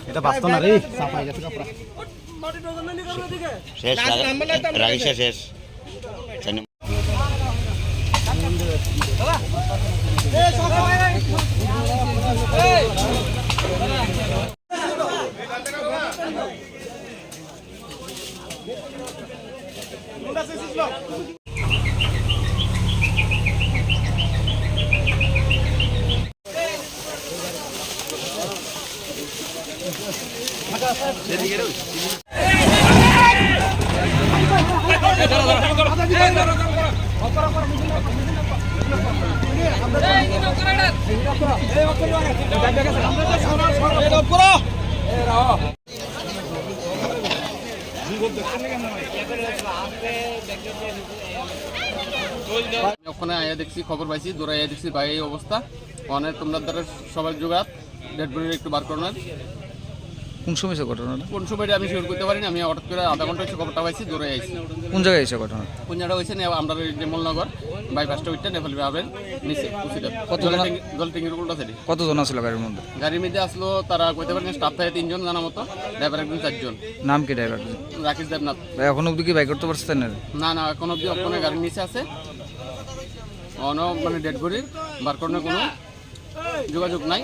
এটা বাস্তব না রে, চাপাই গেছে কাপড় শেষ রাগিসা শেষ ওখানে আয়া দেখছি, খবর পাইছি, দৌড়ে আয়া দেখছি ভাই এই অবস্থা। অনেক তোমরা দ্বারা সবাই জোগাড় ডেড বডি একটু বার করার। কোন সময় ঘটনাটা? কোন সময়টা আমি শিওর করতে পারিনি। আমি হঠাৎ করে আধা ঘন্টা হচ্ছে খবরটা পাইছি, দৌড়ে আইছি। কোন জায়গায় এসে ঘটনা? কোন জায়গাটা হয়েছে আমরা নির্মলনগর বাইপাসটা উঠতে নেপাল পাবেন নিচে জলটিঙ্গির উল্টা সাইডে। কতজন আসলো গাড়ির মধ্যে? গাড়ির মধ্যে আসলো তারা কইতে পারেন স্টাফ থাকে 3 জন জানা মতো, ড্রাইভার একজন 4 জন। নাম কি ড্রাইভার? রাকেশ দেবনাথ। এখন অব্দি কি বাইক করতে পারছেন না? না না, এখন অব্দি ওখানে গাড়ির নিচে আছে। মানে ডেড বডি বার করানোর কোনো যোগাযোগ নাই।